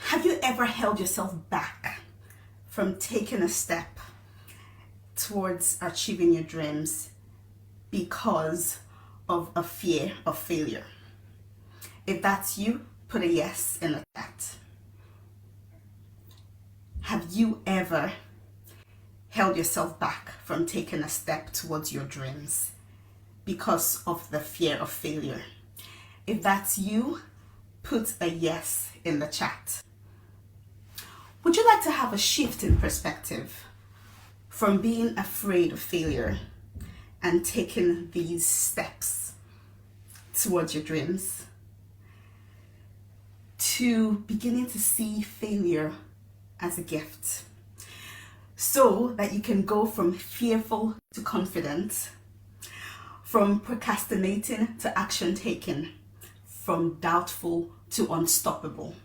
Have you ever held yourself back from taking a step towards achieving your dreams because of a fear of failure? If that's you, put a yes in the chat. Have you ever held yourself back from taking a step towards your dreams because of the fear of failure? If that's you, put a yes in the chat. Would you like to have a shift in perspective from being afraid of failure and taking these steps towards your dreams to beginning to see failure as a gift, so that you can go from fearful to confident, from procrastinating to action taking, from doubtful to unstoppable?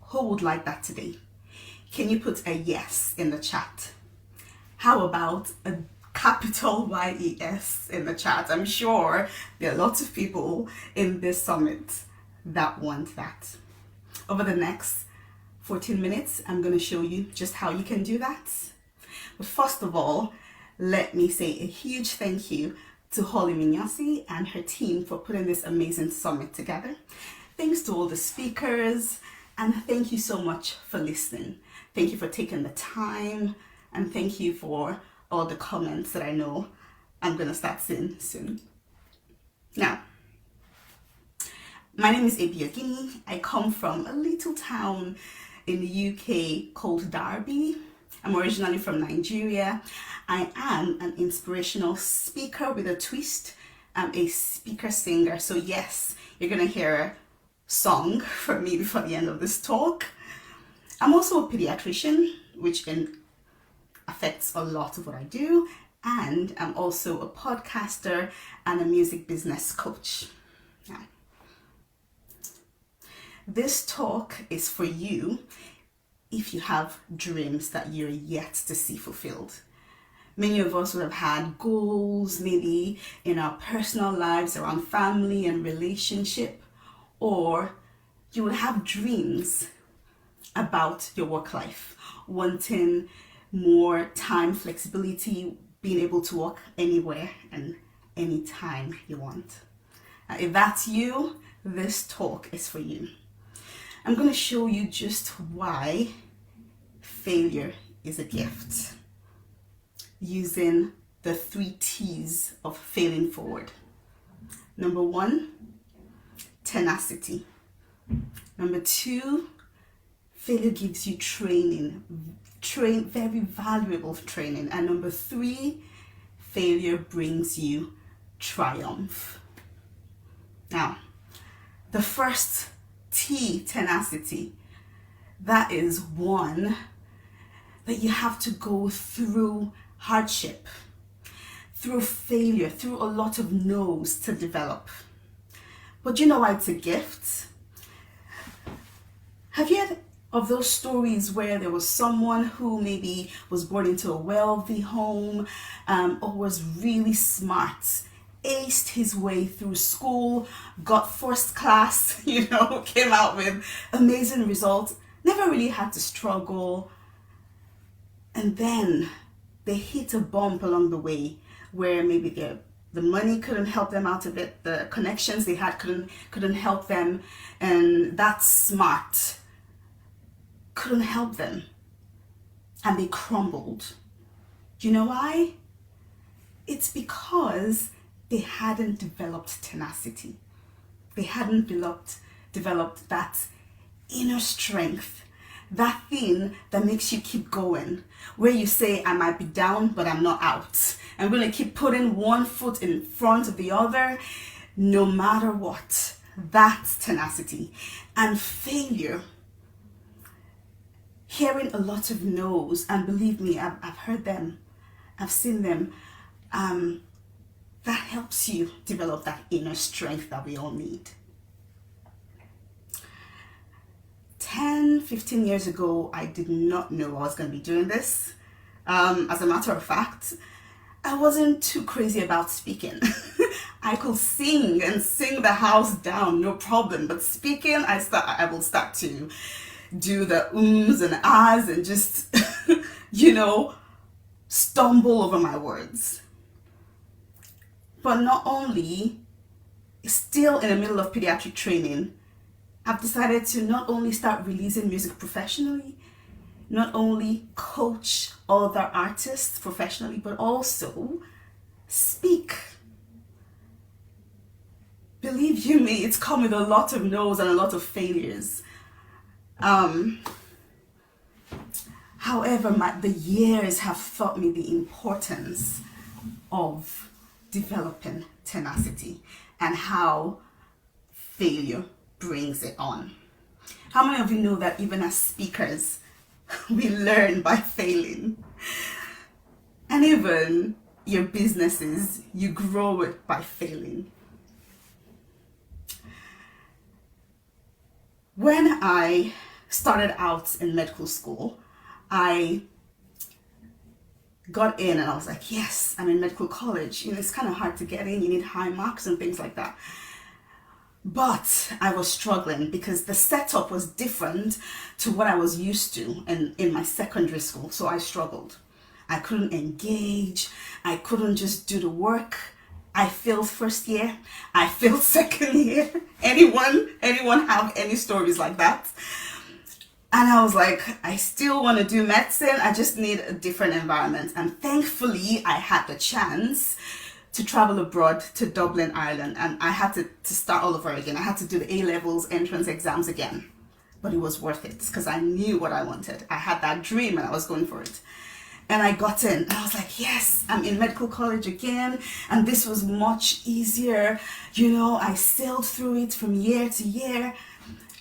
Who would like that today? Can you put a yes in the chat? How about a capital YES in the chat? I'm sure there are lots of people in this summit that want that. Over the next 14 minutes, I'm going to show you just how you can do that. But first of all, let me say a huge thank you to Holly Minyasi and her team for putting this amazing summit together. Thanks to all the speakers, and thank you so much for listening. Thank you for taking the time, and thank you for all the comments that I know I'm going to start seeing soon. Now, my name is Ebiogini. I come from a little town in the UK called Derby. I'm originally from Nigeria. I am an inspirational speaker with a twist. I'm a speaker singer. So yes, you're going to hear a song from me before the end of this talk. I'm also a pediatrician, which affects a lot of what I do. And I'm also a podcaster and a music business coach. Now, this talk is for you if you have dreams that you're yet to see fulfilled. Many of us would have had goals, maybe in our personal lives around family and relationship, or you would have dreams about your work life, wanting more time flexibility, being able to work anywhere and anytime you want. If that's you, this talk is for you. I'm going to show you just why failure is a gift, using the 3 T's of failing forward. Number 1, tenacity. Number 2, failure gives you training, very valuable training. And number 3, failure brings you triumph. Now, the first T, tenacity, that is one that you have to go through hardship, through failure, through a lot of no's to develop. But you know why it's a gift? Have you heard of those stories where there was someone who maybe was born into a wealthy home, or was really smart, aced his way through school, got first class, came out with amazing results, never really had to struggle, and then they hit a bump along the way where maybe the money couldn't help them out of it, the connections they had couldn't help them, and that smart couldn't help them, and they crumbled. Do you know why? It's because they hadn't developed tenacity. They hadn't developed that inner strength, that thing that makes you keep going, where you say, I might be down, but I'm not out. I'm going to keep putting one foot in front of the other, no matter what. That's tenacity. And failure, hearing a lot of no's, and believe me, I've heard them, I've seen them, that helps you develop that inner strength that we all need. 10, 15 years ago, I did not know I was going to be doing this. As a matter of fact, I wasn't too crazy about speaking. I could sing and sing the house down, no problem. But speaking, I will start to, do the ums and ahs and just, you know, stumble over my words. But not only, still in the middle of pediatric training, I've decided to not only start releasing music professionally, not only coach other artists professionally, but also speak. Believe you me, it's come with a lot of no's and a lot of failures. However, the years have taught me the importance of developing tenacity and how failure brings it on. How many of you know that even as speakers, we learn by failing? And even your businesses, you grow it by failing. When I started out in medical school, I got in and I was like, yes, I'm in medical college. You know, it's kind of hard to get in. You need high marks and things like that. But I was struggling because the setup was different to what I was used to in my secondary school. So I struggled. I couldn't engage. I couldn't just do the work. I failed first year. I failed second year. Anyone have any stories like that? And I was like, I still want to do medicine. I just need a different environment. And thankfully, I had the chance to travel abroad to Dublin, Ireland. And I had to start all over again. I had to do the A-levels entrance exams again. But it was worth it because I knew what I wanted. I had that dream and I was going for it. And I got in and I was like, yes, I'm in medical college again. And this was much easier. You know, I sailed through it from year to year.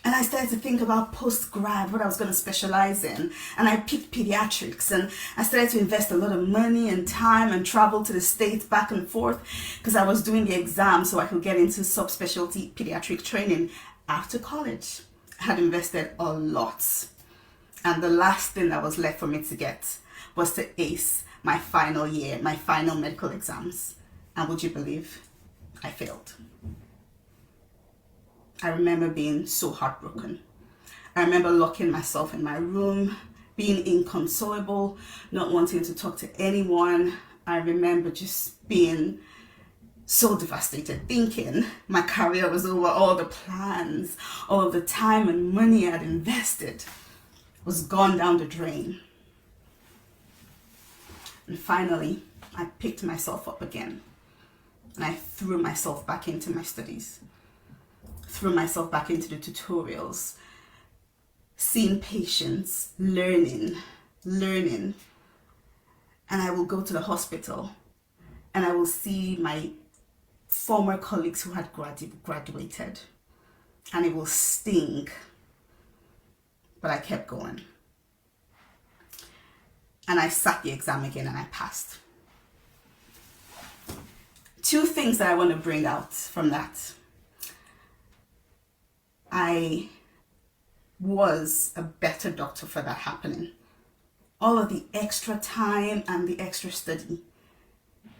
And I started to think about post-grad, what I was going to specialize in. And I picked pediatrics. And I started to invest a lot of money and time and travel to the States back and forth because I was doing the exam so I could get into subspecialty pediatric training after college. I had invested a lot. And the last thing that was left for me to get was to ace my final year, my final medical exams. And would you believe I failed? I remember being so heartbroken. I remember locking myself in my room, being inconsolable, not wanting to talk to anyone. I remember just being so devastated, thinking my career was over, all the plans, all of the time and money I'd invested was gone down the drain. And finally, I picked myself up again and I threw myself back into my studies, threw myself back into the tutorials, seeing patients, learning. And I will go to the hospital and I will see my former colleagues who had graduated, and it will sting. But I kept going. And I sat the exam again and I passed. Two things that I want to bring out from that. I was a better doctor for that happening. All of the extra time and the extra study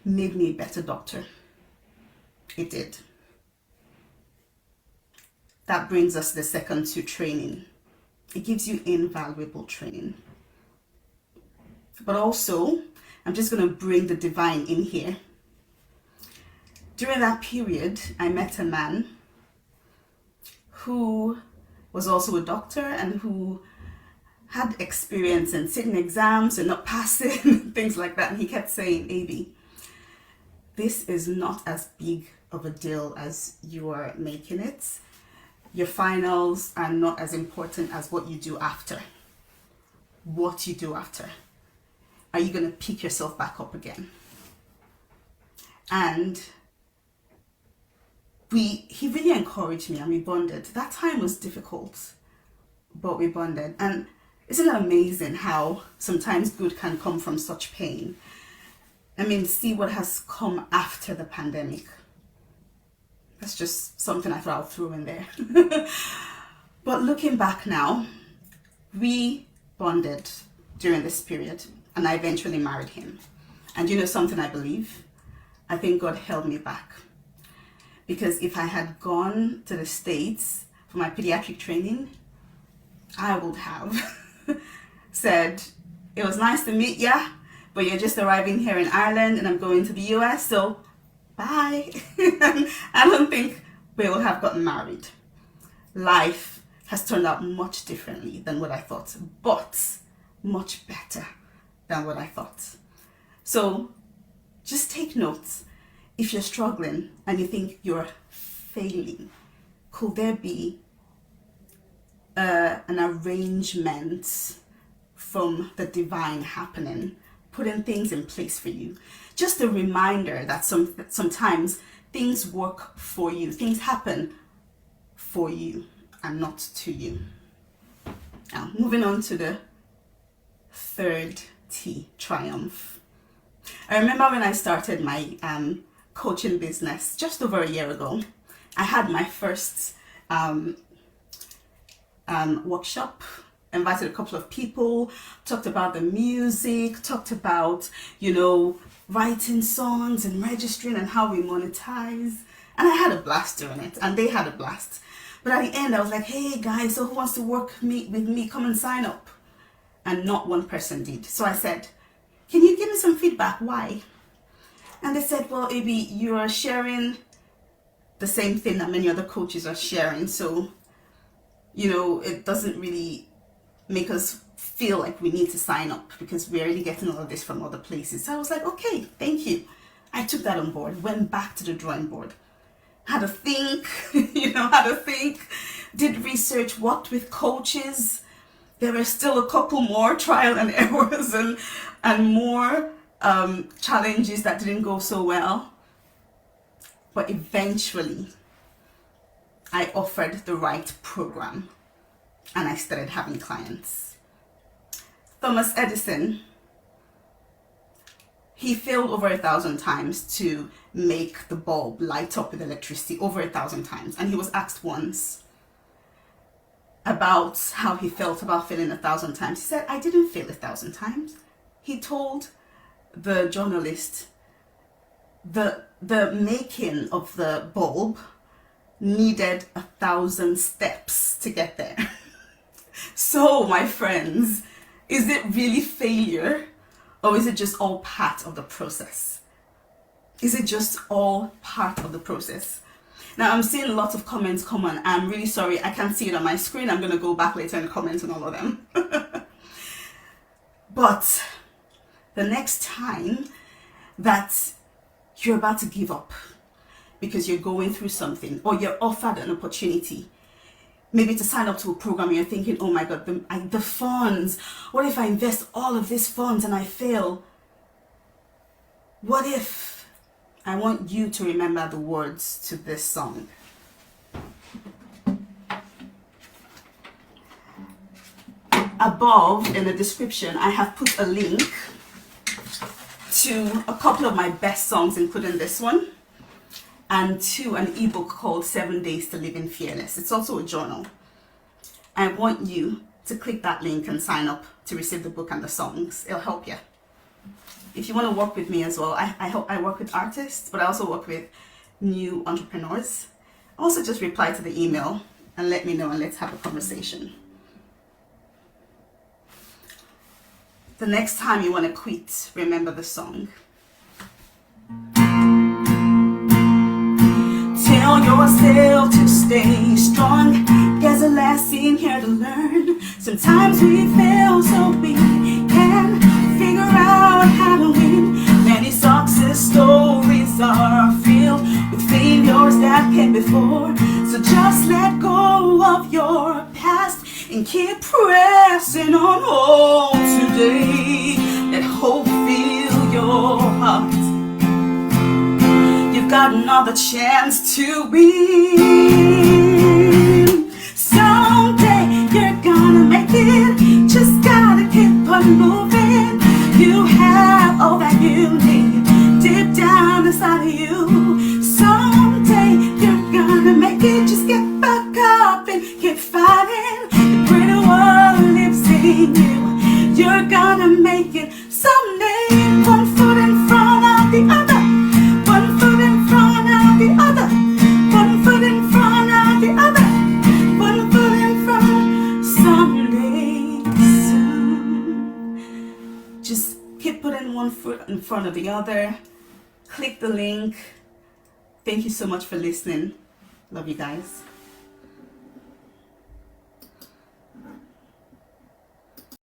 made me a better doctor. It did. That brings us to the second to training. It gives you invaluable training. But also, I'm just going to bring the divine in here. During that period, I met a man who was also a doctor and who had experience in sitting exams and not passing, things like that. And he kept saying, "Avi, this is not as big of a deal as you are making it. Your finals are not as important as what you do after. What you do after. Are you going to pick yourself back up again?" And he really encouraged me and we bonded. That time was difficult, but we bonded. And isn't it amazing how sometimes good can come from such pain? I mean, see what has come after the pandemic. That's just something I thought I'll throw in there. But looking back now, we bonded during this period and I eventually married him. And you know something I believe? I think God held me back. Because if I had gone to the States for my pediatric training, I would have said, it was nice to meet ya, but you're just arriving here in Ireland and I'm going to the US, so bye. I don't think we will have gotten married. Life has turned out much differently than what I thought, but much better than what I thought. So just take notes. If you're struggling and you think you're failing, could there be an arrangement from the divine happening, putting things in place for you? Just a reminder that sometimes things work for you, things happen for you and not to you. Now, moving on to the third T, triumph. I remember when I started my coaching business just over a year ago, I had my first workshop, invited a couple of people, talked about the music, talked about, writing songs and registering and how we monetize. And I had a blast doing it, and they had a blast. But at the end, I was like, hey guys, so who wants to work with me? Come and sign up. And not one person did. So I said, can you give me some feedback? Why? And they said, well, Abby, you are sharing the same thing that many other coaches are sharing. So, it doesn't really make us feel like we need to sign up because we're already getting all of this from other places. So I was like, okay, thank you. I took that on board, went back to the drawing board, had a think, did research, worked with coaches. There were still a couple more trial and errors and more challenges that didn't go so well. But eventually, I offered the right program and I started having clients. Thomas Edison, he failed over 1,000 times to make the bulb light up with electricity, over 1,000 times. And he was asked once about how he felt about failing 1,000 times. He said, I didn't fail 1,000 times. He told the journalist, the making of the bulb needed 1,000 steps to get there. So, my friends, is it really failure, or is it just all part of the process? Is it just all part of the process? Now, I'm seeing lots of comments come on. I'm really sorry, I can't see it on my screen. I'm going to go back later and comment on all of them. But the next time that you're about to give up because you're going through something, or you're offered an opportunity, maybe to sign up to a program, and you're thinking, oh my God, the funds, what if I invest all of these funds and I fail? What if? I want you to remember the words to this song. Above in the description, I have put a link to a couple of my best songs, including this one, and to an ebook called 7 Days to Living Fearless. It's also a journal. I want you to click that link and sign up to receive the book and the songs. It'll help you. If you want to work with me as well, I work with artists, but I also work with new entrepreneurs. Also, just reply to the email and let me know, and let's have a conversation. The next time you want to quit, remember the song. Tell yourself to stay strong. There's a lesson here to learn. Sometimes we fail so we can figure out how to win. Many success stories are filled with failures that came before. So just let go of your past and keep pressing on home today. Let hope fill your heart. You've got another chance to win. Someday you're gonna make it. Just gotta keep on moving. You have all that you need deep down inside of you. Someday you're gonna make it. Just get back up and keep fighting. The greater world lives in you. You're gonna make it someday. One foot in front of the other. One foot in front of the other. One foot in front of the other. One foot in front someday. Just keep putting one foot in front of the other. Click the link. Thank you so much for listening. Love you guys.